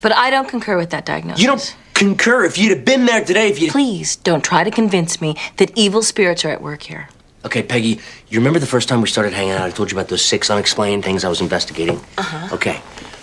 But I don't concur with that diagnosis. You don't concur? If you'd have been there today, if you... Please don't try to convince me that evil spirits are at work here. Okay, Peggy, you remember the first time we started hanging out? I told you about those 6 unexplained things I was investigating? Uh-huh. Okay.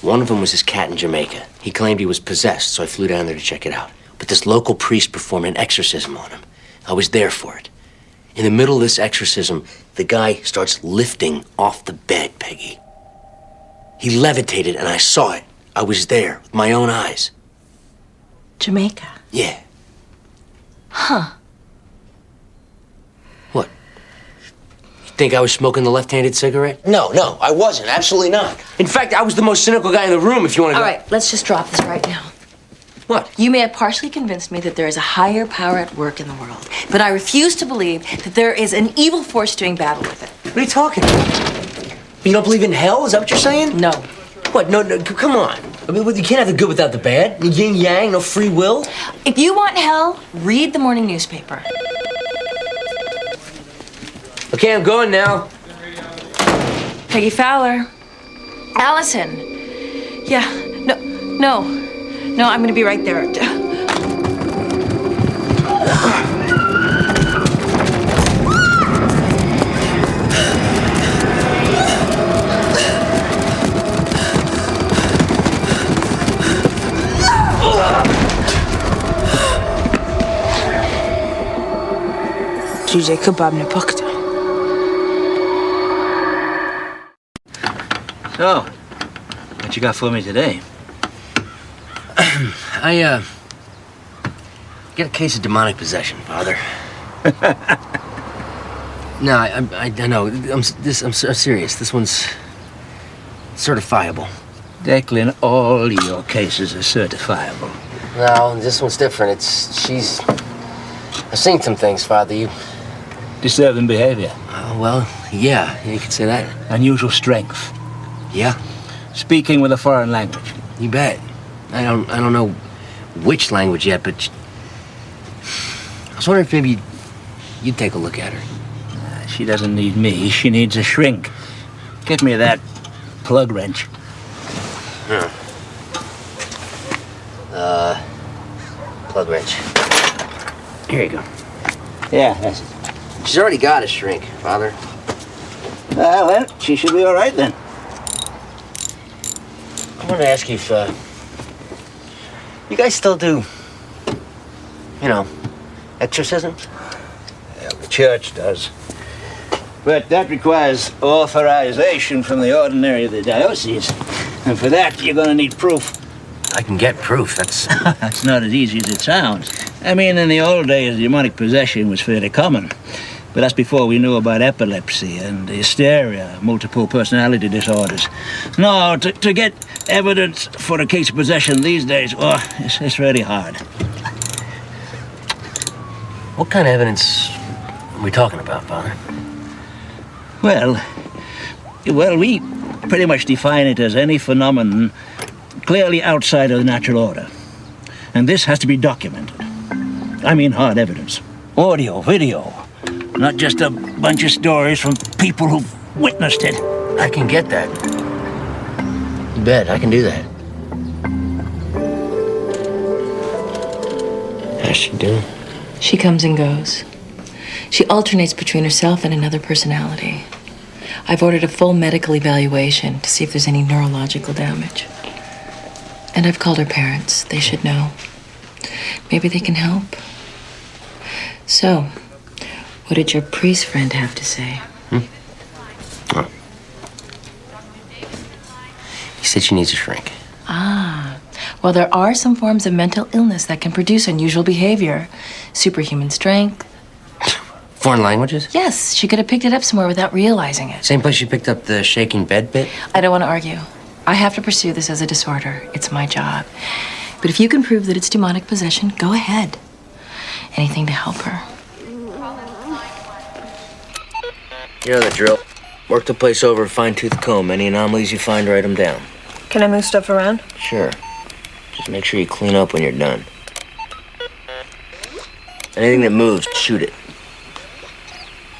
One of them was this cat in Jamaica. He claimed he was possessed, so I flew down there to check it out. But this local priest performed an exorcism on him. I was there for it. In the middle of this exorcism, the guy starts lifting off the bed, Peggy. He levitated, and I saw it. I was there with my own eyes. Jamaica? Yeah. Huh. What? You think I was smoking the left-handed cigarette? No, I wasn't. Absolutely not. In fact, I was the most cynical guy in the room, if you want to All go... right, let's just drop this right now. What? You may have partially convinced me that there is a higher power at work in the world, but I refuse to believe that there is an evil force doing battle with it. What are you talking about? You don't believe in hell? Is that what you're saying? No. What? No, come on. I mean, you can't have the good without the bad. Yin yang, no free will. If you want hell, read the morning newspaper. Okay, I'm going now. Peggy Fowler. Allison. Yeah, no, I'm gonna be right there. Juje kebab ne pakta. So, what you got for me today? I get a case of demonic possession, Father. No, I know. I'm serious. This one's certifiable. Declan, all your cases are certifiable. No, this one's different. I've seen some things, Father. You... Disturbing behavior. Well, yeah, you could say that. Unusual strength. Yeah? Speaking with a foreign language. You bet. I don't know which language yet, but I was wondering if maybe you'd take a look at her. She doesn't need me. She needs a shrink. Get me that plug wrench. Plug wrench. Here you go. Yeah, that's it. She's already got a shrink, Father. Well, she should be all right then. I wanted to ask you if, you guys still do, exorcisms? Yeah, the church does. But that requires authorization from the ordinary of the diocese. And for that, you're gonna need proof. I can get proof, that's... That's not as easy as it sounds. I mean, in the old days, demonic possession was fairly common. But that's before we knew about epilepsy and hysteria, multiple personality disorders. No, to get evidence for a case of possession these days, it's really hard. What kind of evidence are we talking about, Father? Well, we pretty much define it as any phenomenon clearly outside of the natural order. And this has to be documented. I mean hard evidence. Audio, video. Not just a bunch of stories from people who've witnessed it. I can get that. You bet, I can do that. How's she doing? She comes and goes. She alternates between herself and another personality. I've ordered a full medical evaluation to see if there's any neurological damage. And I've called her parents. They should know. Maybe they can help. So, what did your priest friend have to say? Oh. He said she needs a shrink. Well, there are some forms of mental illness that can produce unusual behavior. Superhuman strength. Foreign languages? Yes, she could have picked it up somewhere without realizing it. Same place she picked up the shaking bed bit? I don't want to argue. I have to pursue this as a disorder. It's my job. But if you can prove that it's demonic possession, go ahead. Anything to help her. You know the drill. Work the place over, fine-tooth comb. Any anomalies you find, write them down. Can I move stuff around? Sure. Just make sure you clean up when you're done. Anything that moves, shoot it.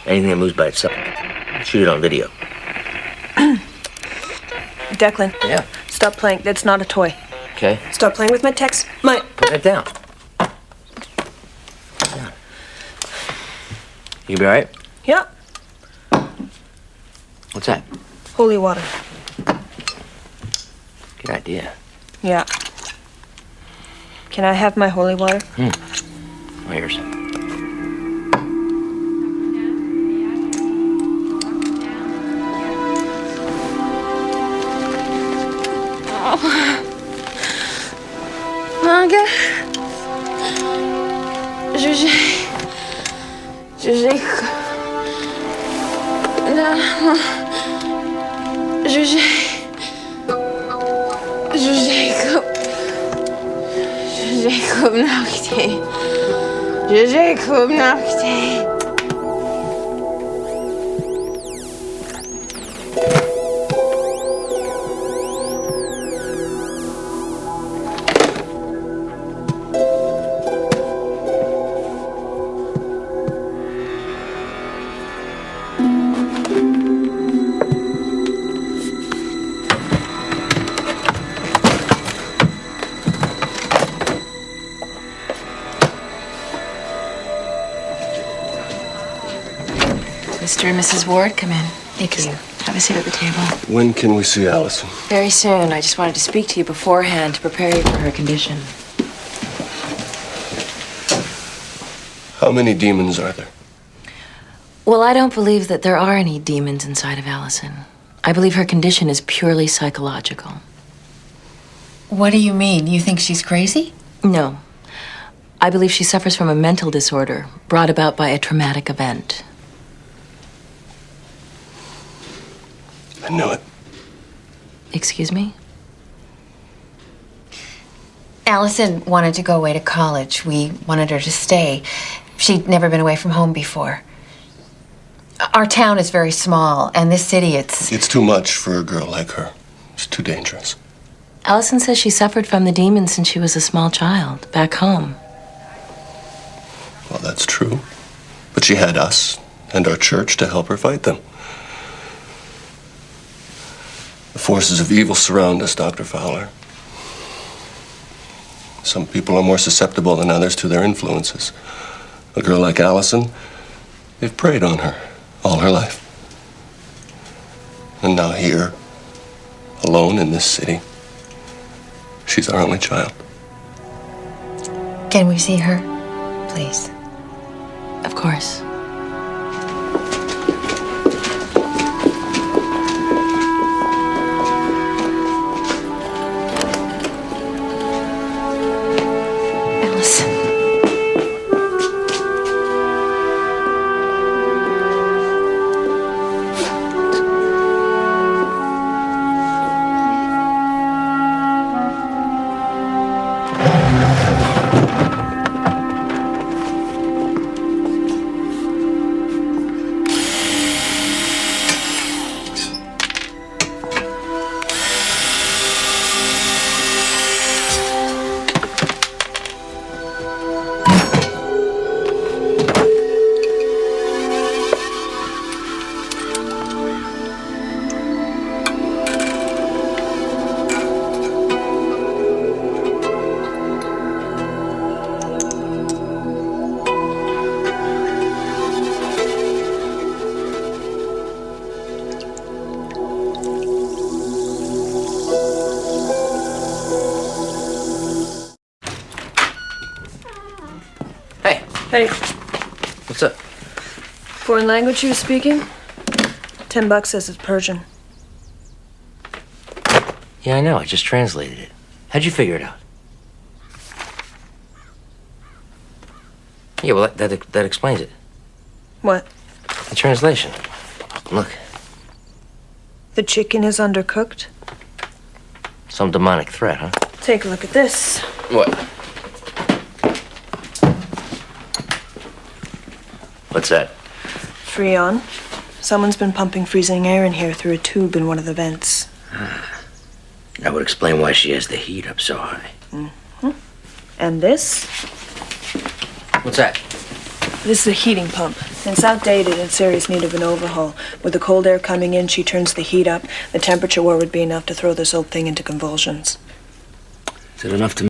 Anything that moves by itself, shoot it on video. Declan. Yeah? Stop playing. That's not a toy. Okay? Stop playing with my text. Put that down. You be all right? Yeah. What's that? Holy water. Good idea. Yeah. Can I have my holy water? Where's? Manga. J'ai... Mr. and Mrs. Ward, come in. Thank you. Have a seat at the table. When can we see Allison? Very soon. I just wanted to speak to you beforehand to prepare you for her condition. How many demons are there? Well, I don't believe that there are any demons inside of Allison. I believe her condition is purely psychological. What do you mean? You think she's crazy? No. I believe she suffers from a mental disorder brought about by a traumatic event. I knew it. Excuse me? Allison wanted to go away to college. We wanted her to stay. She'd never been away from home before. Our town is very small, and this city, It's too much for a girl like her. It's too dangerous. Allison says she suffered from the demons since she was a small child, back home. Well, that's true. But she had us and our church to help her fight them. The forces of evil surround us, Dr. Fowler. Some people are more susceptible than others to their influences. A girl like Allison, they've preyed on her all her life. And now here, alone in this city, she's our only child. Can we see her, please? Of course. Allison. Hey, What's up? foreign language you were speaking? $10 says it's Persian. Yeah, I know. I just translated it. How'd you figure it out? Yeah, well, that explains it. What? The translation. Look, The chicken is undercooked? some demonic threat, huh? Take a look at this. What? What's that? Freon. Someone's been pumping freezing air in here through a tube in one of the vents. That would explain why she has the heat up so high. And this? What's that? This is a heating pump. It's outdated and in serious need of an overhaul. With the cold air coming in, she turns the heat up. The temperature war would be enough to throw this old thing into convulsions. Is it enough to